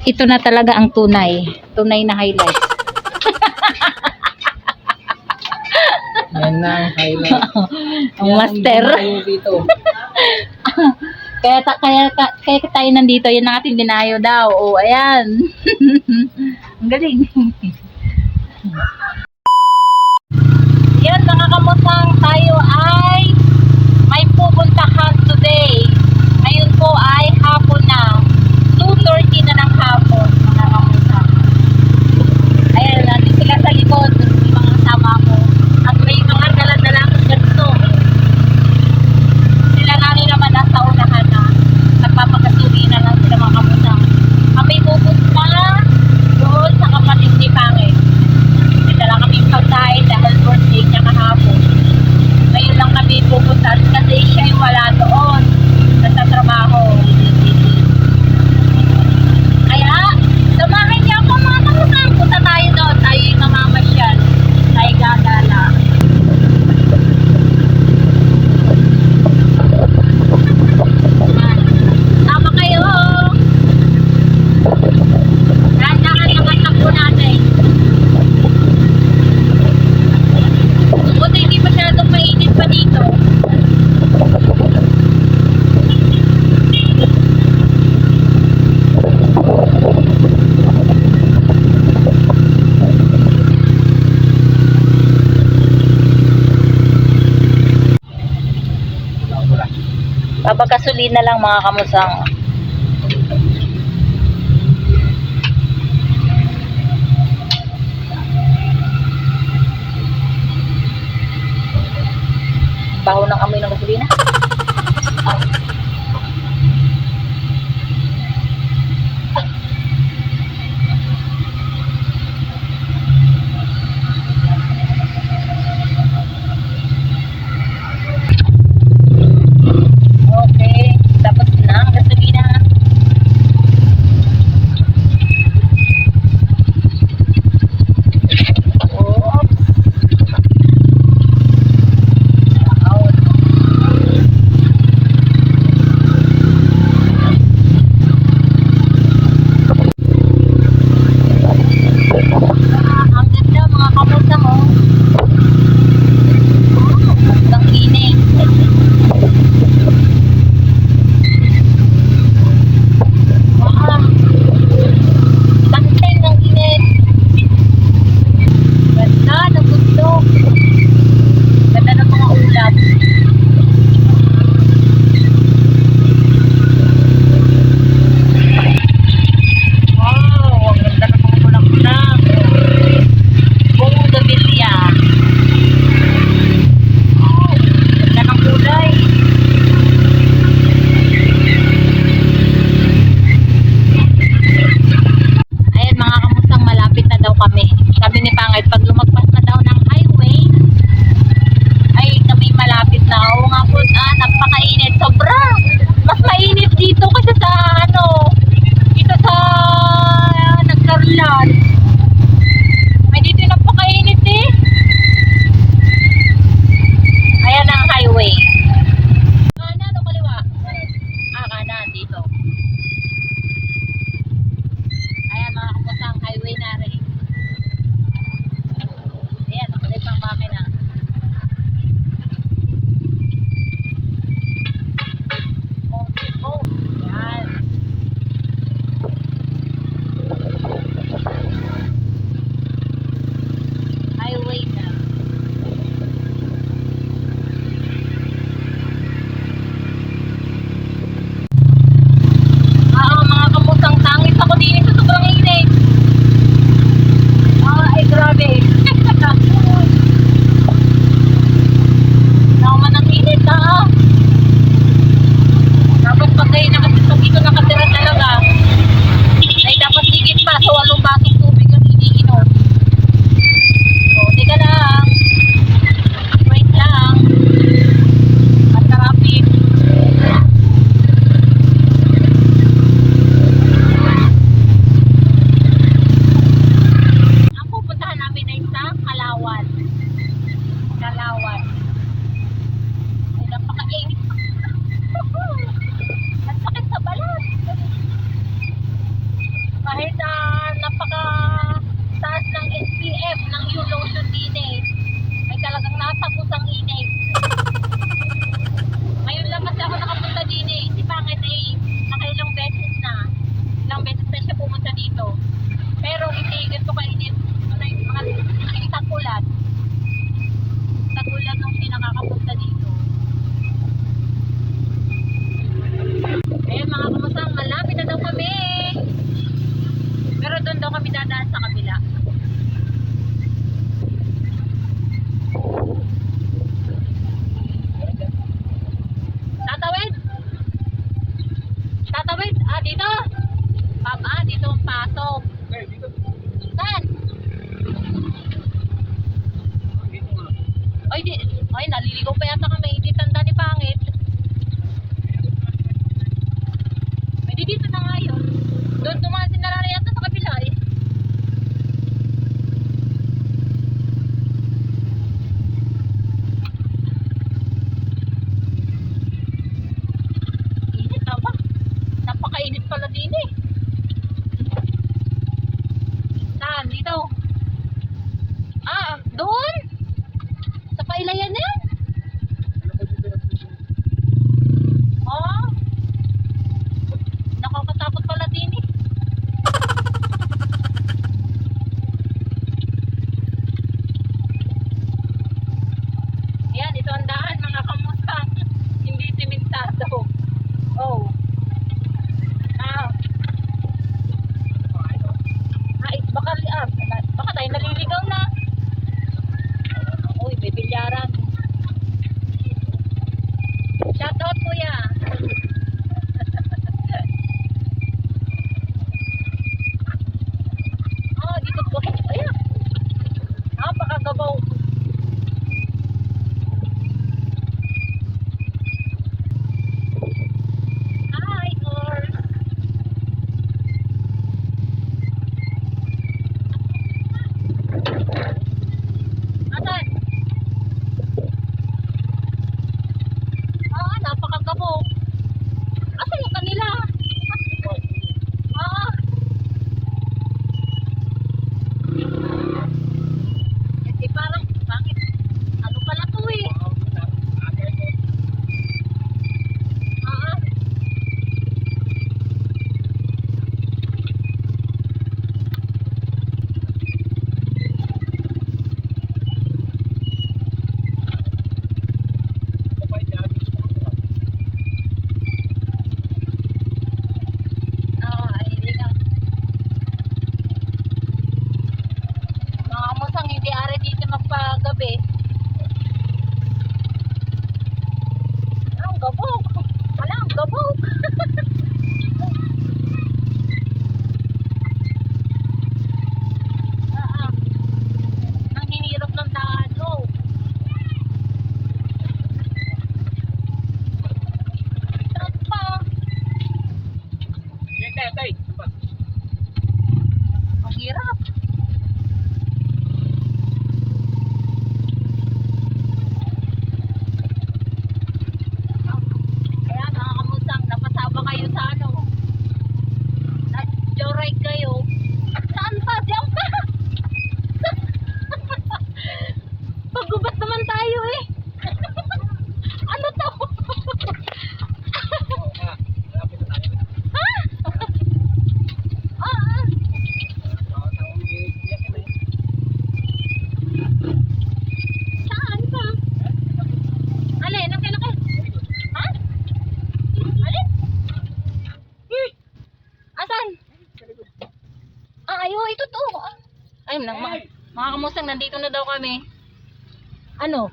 Ito na talaga ang tunay na highlight. Yan na ang highlight. Ang master. Dito. Kaya tayo nandito, yan ang ating dinayo daw. O, ayan. Ang galing. Yan, mga kamusang, tayo ay may pupuntahan today. Ngayon po ay hapon na. 2:30 na ng hapon, mga kamusang. Ayan, natin sila sa likod, yung mga kasama ko. At may mga dala-dala akong ganito. Sila namin naman nasa unahan na. Nagpapakasuri na lang sila, mga kamusang. Kami pupunta doon sa kapatid ni Pangit. Dala kami pagkain dahil birthday niya kahapon. Ngayon lang kami pupunta kasi siya yung wala doon. Nasa trabaho. Kaya, samahan niya ako, mga kamusang. Punta tayo doon. Tayo yung mamamasyal. Tayo gagala. Tama kayo. Dahan-dahan naman takbo natin. Buti hindi masyadong mainit pa dito. Papagkasulin na lang, mga kamusang. Baho ng amoy ng gasolina. Okay, tapos na ang gasolina. Joyride kayo. Saan pa? Diyan pa! Pagubat naman tayo eh. Ano to? Ha? Ah, saan pa? Alin? Ang kailan kayo? Ha? Alin? Asan? Ayo, ito to. Ay, mga kamusang, nandito na daw kami. Ano?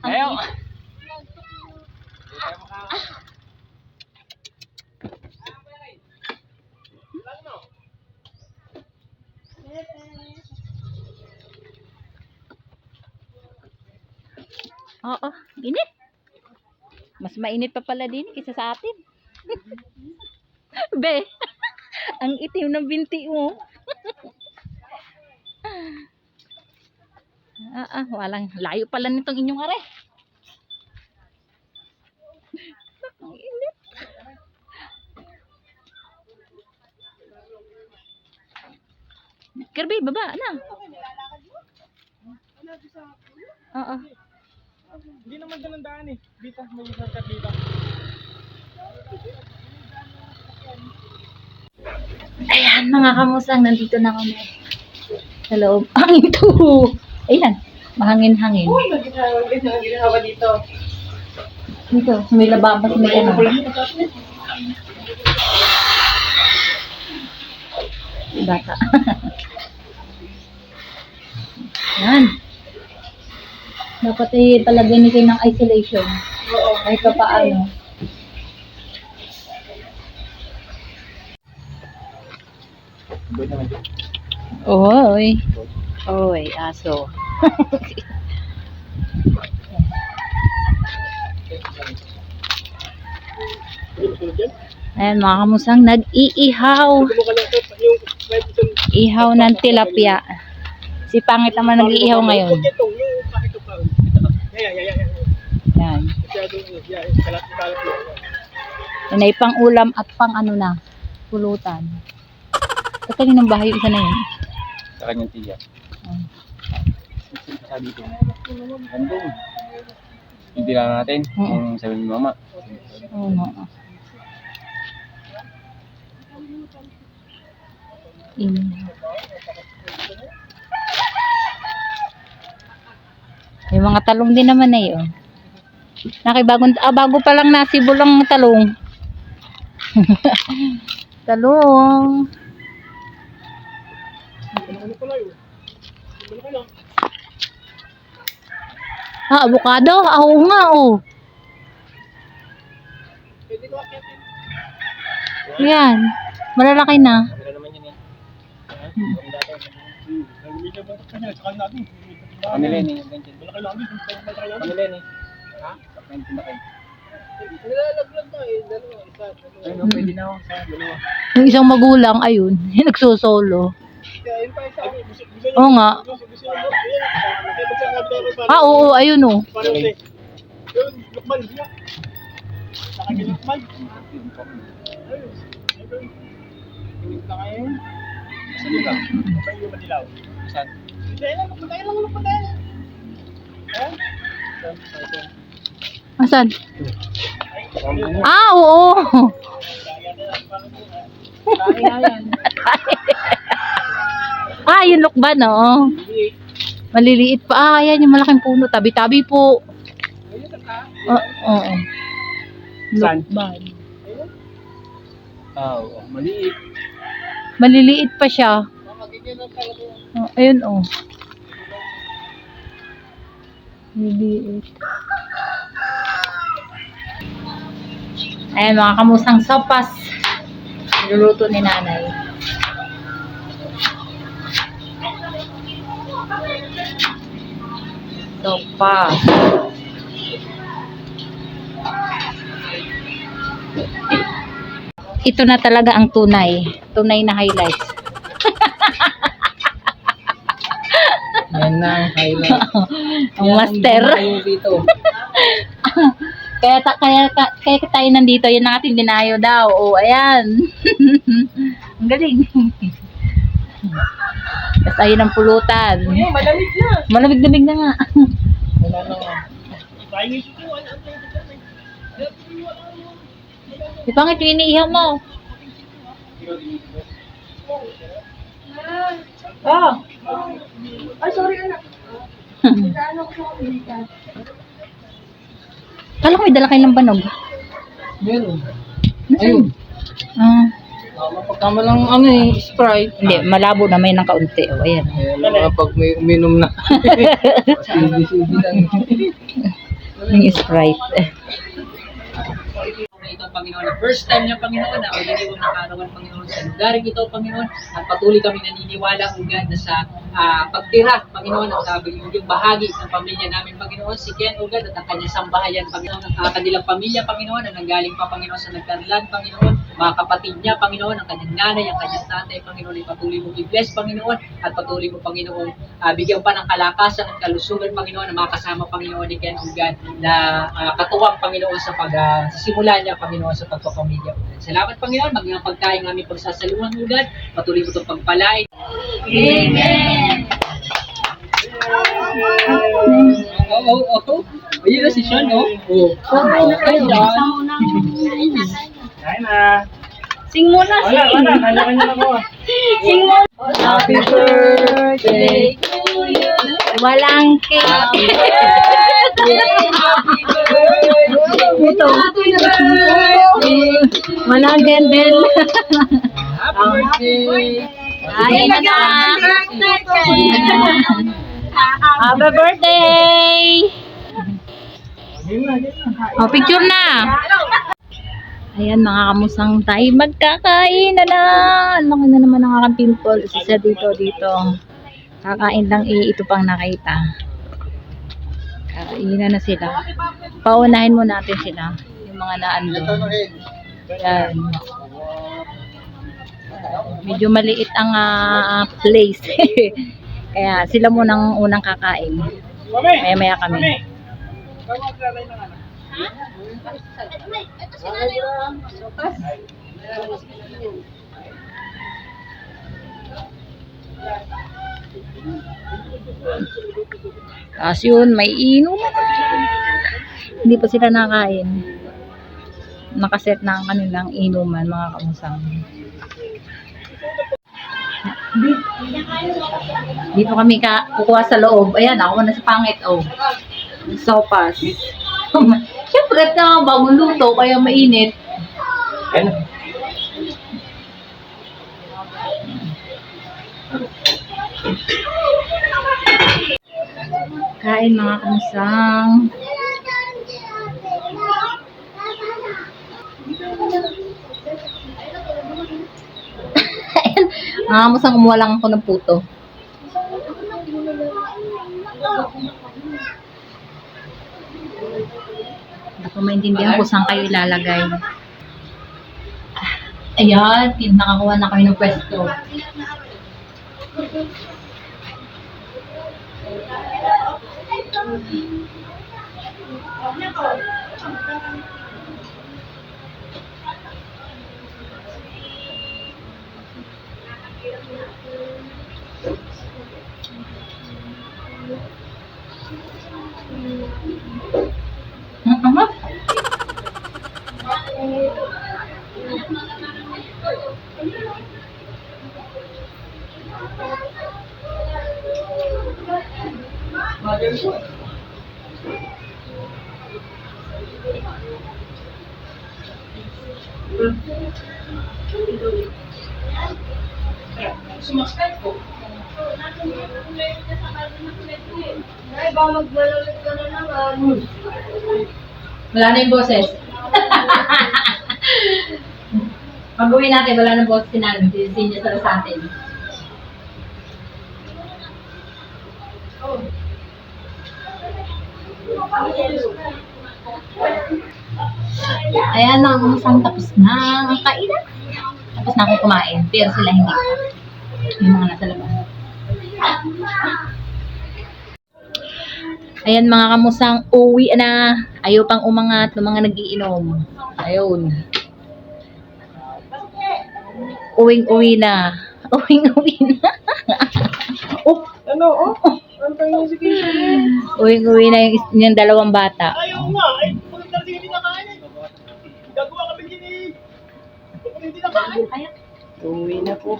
Ang Ayaw. Oo, init. Mas mainit pa pala din kaysa sa atin. Be, ang itim ng binti mo. Walang layo pala nitong inyong are. Ang init. Kirby, baba na. Oo. Hindi naman ganun daan eh. Dito, may shortcut dito. Ayan mga kamusang, nandito na kami sa loob. Hangin to! Ayan, mahangin-hangin. Uy, naginawa dito. Dito, may lababas, may ano. Bata. Yan. Dapat eh palagyan ni kayo ng isolation. Oo. Kahit pa paano. Oy. Oy, aso. Ayan mga kamusang, nag-iihaw. Ihaw ng tilapia. Si Pangit naman nag-iihaw ngayon. Yan. Yan ay pang ulam at pang ano na, pulutan. Sa kaninang bahay yung isa na yun. Sa kanyang tiya. Sabi ko, andun. Hindi lang natin. Yung sabi ni mama. Oo nga. May mga talong din naman eh. Oh. Bago pa lang nasibulang talong. Talong. Avocado? Oo nga oh. Yan. Malalaki na. Wala naman yun eh. Kami Lenny. Kami Lenny. Ha? Nilalaglag na eh. Dalawa. Isa. Ayun, pwede na ako sa dalawa. Yung isang magulang, ayun, nagsusolo. Oo nga. Oo, ayun oh. Saan? Asan? Oo. Yung lukban, no? Maliliit pa. Ayan yung malaking puno. Tabi-tabi po. Oo. Saan? Lukban. Oo, maliit. Maliliit pa siya. Ayun, oh. Maliliit. Ayan, mga kamusang sopas. Niluluto ni nanay. Sopas. Ito na talaga ang tunay. Tunay na highlights. Yan na ang highlight. Ang master. Dito. Kaya tayo nandito, yan ang ating dinayo daw. O, ayan. Ang galing. Tapos ayun ang pulutan. Ayun, malamig na. Malamig-lamig na nga. Wala na nga. Di pangit yung iniihaw mo. Oh. Ay, sorry anak. Ano ko sa kumita? Kala ko may dala kayo ng banog. Meron. Ayun. Ah, Pagkama lang ano Sprite. hindi, malabo na may ng kaunti. O, ayan. Ayan, pag may uminom na. Silbi-silbi lang. Yung Sprite. Ito, Panginoon, first time niya, Panginoon, na oriniwang ng kaarawan, Panginoon, sa lugaring ito, Panginoon, at patuloy kami naniniwala, Ugad, na sa pagtira, Panginoon, at yung bahagi ng pamilya namin, Panginoon, si Ken, Ugad, at ang kanyang sambahayan, Panginoon, ang kanilang pamilya, Panginoon, ang nanggaling pa, Panginoon, sa nagkarlan, Panginoon, mga kapatid niya, Panginoon, ang kanyang nanay, ang kanyang tatay, Panginoon, ay patuloy mo i-bless, Panginoon, at patuloy mo, Panginoon, bigyan pa ng kalakasan at kalusugan, Panginoon, na makasama, Panginoon, ni Ken, Ugad, na katuwang, Panginoon, sa sisimula niya, Panginoon, sa pagpapamilya. Salamat, Panginoon, maging ang pagkain ng aming pagsasaluhan, Ugad, patuloy mo itong pagpalain. Amen! Oo. Ayun na si Sean, no? Oo. Ay, Sean. Kain na. Sing muna, sing. Wala. Kanya-kanya na mo. Sing muna. Happy birthday to you. Walang cake. Happy Ito. Walang gendel. Happy birthday. Ayun na. Happy birthday. Oh, picture na. Ayan, mga kamusang tayo magkakain na na. Ang laki na naman ng aking pimple. Isa dito. Kakain lang ito pang nakita. Kakain na sila. Paunahin mo natin sila. Yung mga naandun. Ayan. Medyo maliit ang place. Kaya sila munang unang kakain. Maya-maya kami. Tapos yun, may inom. Hindi pa sila nakain. Nakaset na ang kanilang inuman, mga kamusang. Dito kami kukuha sa loob. Ayan, ako na sa pangit. Oh. Sopas. Siyempre, bagong luto, kaya mainit. Ayun. Kain, mga kamusang. Ayan, mga kamusang, kumuha lang ako ng puto. Hindi ko maintindihan kung saan kayo ilalagay. Ayan, nakakuha na kayo ng pwesto. Ama? Ay, ba magmalamit ka na naman. Wala na yung boses. Pag-uwi natin, wala na boses si Nano. Sininya sa atin. Ayan na, isang tapos na ang kainan. Tapos na akong kumain, pero sila hindi pa. Yung mga nasa labas. Ayan, mga kamusang, uwi na. Ayaw pang umangat ng mga nagiinom. Ayun. Uwing-uwi na. Uwing-uwi na. Oh, ano, oh? Ano tayo yung situation? Uwing-uwi na yung dalawang bata. Ayaw nga, ay, kung talagang hindi nakain eh. Gagawa kami din eh. Kung hindi nakain. Uwi na po.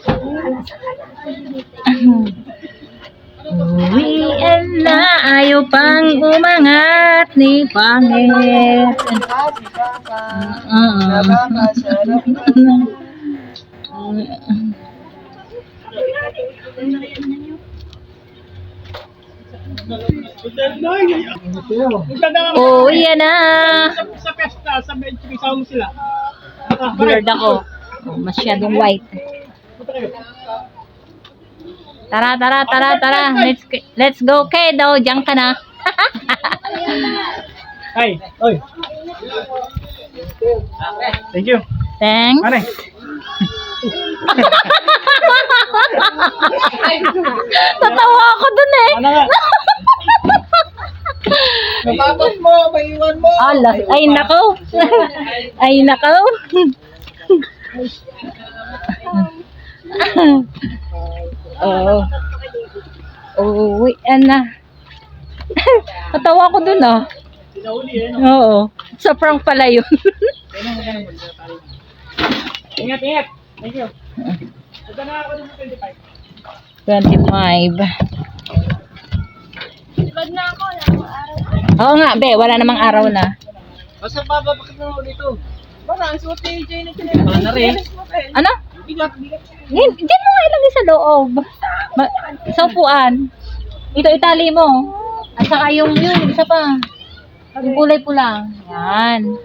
Uwian na, ayaw pang umangat ni Pangit. Nakakasarap Uwian na. Sa pesta, sa bench, kasama mo sila. Blurred ako. Masyadong white. Tara. Let's go, Kedo. Diyan ka na. Ay, oy. Thank you. Thanks. Ano? Natawa ako dun eh. Ano nga? Napapos mo, maiwan mo. Alas, ay nako. Ay nako. Oo. Uwi na. Natawa ko dun ah. Sinahuli eh. Oo. Sa prank pala yun. Ingat. Thank you. Ito na ako dun sa 25. 25. Pag na ako, araw. Oo nga, be. Wala namang araw na. Basta bababakit na dito. Baka, ang suot ni Jay na kinala. Wala na rin. Ano? Bigat. Diyan mo nga ilagay sa loob. Sa upuan. Ito itali mo. At saka yung isa pa. Yung kulay pula. Yan.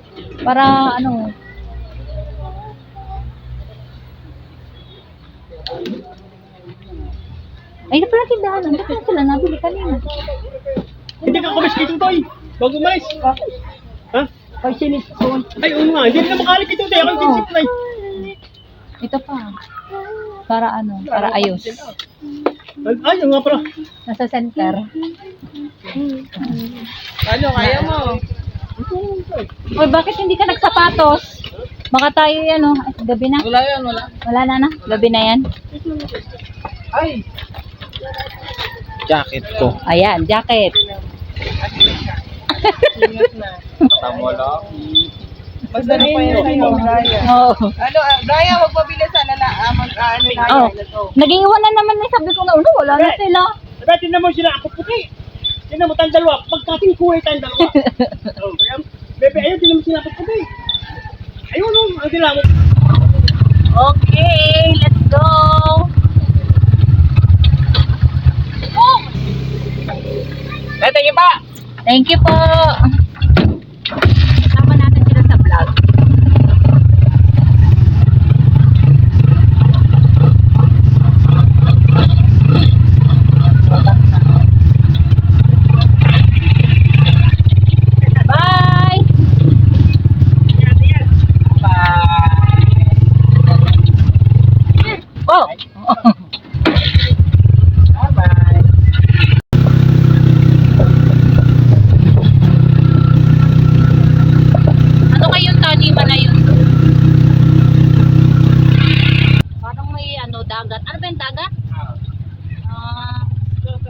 Para ano. Ay, ito pala tindahan. Ano pala sila? Nabili kanina. Hindi ka kumis kay Tutoy. Bago umalis. Ha? Ay, sinis. Ay, oo nga. Hindi na makalik kay Tutoy. Ako yung sinisip na Ito pa. Para ano? Para ayos. Ay, oo nga pala. Nasa center. Ano, kaya mo? Oy, bakit hindi ka nagsapatos? Baka tayo yan, oh. Ay, gabi na. Wala yan, wala. Wala na. Gabi na yan. Ay! Jacket ko. Ayan, jacket. Tama lang. Masarap pa yan sa'yo, Raya. Oo. Ano, Raya, huwag mabili sana na ano na Oh. yan. Ito. Nag-iwan na naman eh. Sabi ko na, wala na sila. Diba, tinan mo sila, ako puti. Tinan mo, tayong dalawa. Pagkating kuhay tayong dalawa. Oh, kaya, bebe, ayun, tinan mo sila, ako puti. Ayun, ang sila mo. Okay, let's go. Thank you pa! Thank you po. Sama natin sila sa vlog. Bye. Oh. Ano kayong taniman na yun? Parang may ano, dagat. Ano ba yung dagat?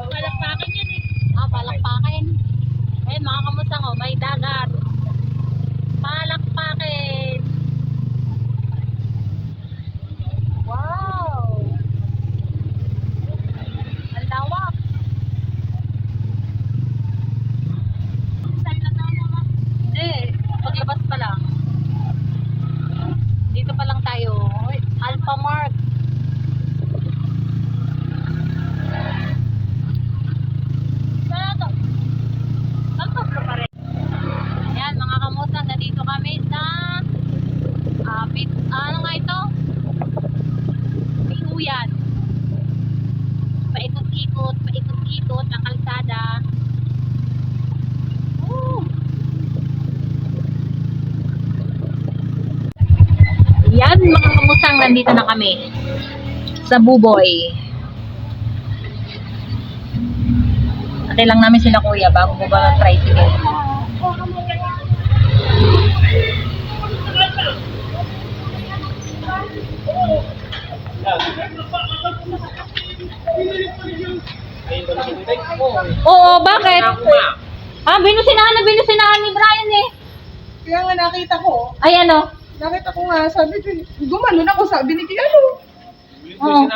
Palakpakin yan eh. Palakpakin. Ayun, mga kamusang, oh, may dagat. Palakpakin. Wow! Ang lawak. Hindi, paglabas pa lang. Dito pa lang tayo. Alpha Mart. Ayan, mga kamusang, nandito kami sa ano nga ito? Pikuyan. Paikot-ikot na kalsada. Yan, mga kamusang, nandito na kami sa Buboy. Ate lang namin sila kuya bago mo ba tricycle. Ayun ba nakikita mo? Oo, bakit? Binusinahan ni Brian eh. Kaya nga nakita ko, Ay ano? nakita ko nga, sabi ko, gumanon ako, sabi ni Kiano. Oo.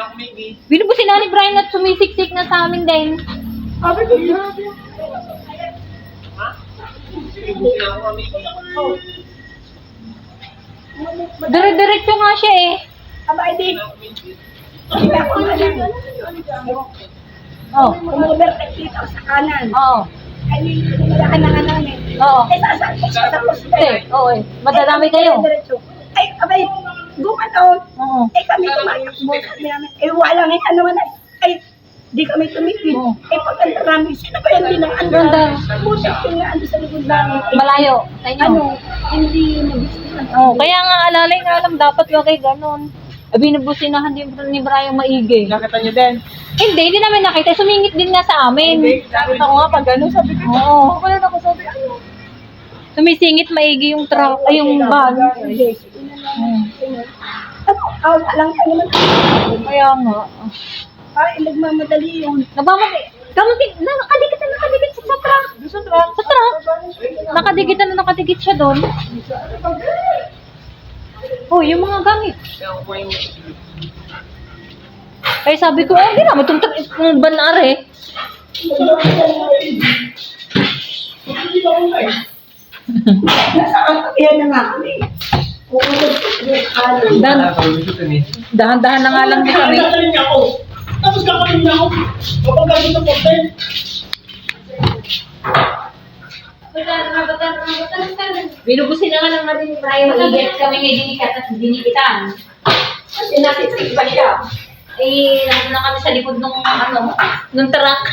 Binusinahan ni Brian at sumisiksik na sa amin din. Sabi ko, grabe. Dire-diretso nga siya eh. Aba, hindi. Hindi ako malang. Oh. Umuber dito sa kanan. Oo. Ay, wala ka na namin. Oo. Eh, sasal ko siya sa poste. Oo eh. Madadami kayo. Diretso. Ay, abay, gumanaw. Oo. Eh, kami tumakbo. Sabi namin, eh, wala nga ano man. Ay, di kami tumipid. Oo. Eh, pagkanta namin, sino ba yung dinaan? Ganda. Buti yung nga ando sa likod namin. Eh, Malayo. Sa inyo. ano, hindi nagustuhan. Oo. Kaya nga alalay na alam dapat wag kay ganon. Binubusinahan din ni Brian maigi. Nakita niyo din. Hindi namin nakita. Sumingit din nga sa amin. Nakita ko nga pag gano'n, sabi ko, Oo. wala na ako, sabi, ano? Sumisingit maigi yung truck, ay yung van. Ano, awa lang tayo naman. Kaya nga. Ay, nagmamadali yun. Nakadikit siya sa truck. Doon sa truck. Sa truck. Nakadikit siya doon. Oh, yung mga gamit. Kaya sabi ko, hindi naman itong banar eh. Nasaan? Yan na nga kami. Pumunod ko sa Dahan-dahan na nga lang din kami. Nagdalin niya ako. Tapos kakalim niya ako. Kapag gagawin ng poste. Binubusin na nga lang natin ni Brian. Iget kami may dinikat at dinikitan. Kasi nasisig pa siya. Eh, nandun na kami sa likod nung truck.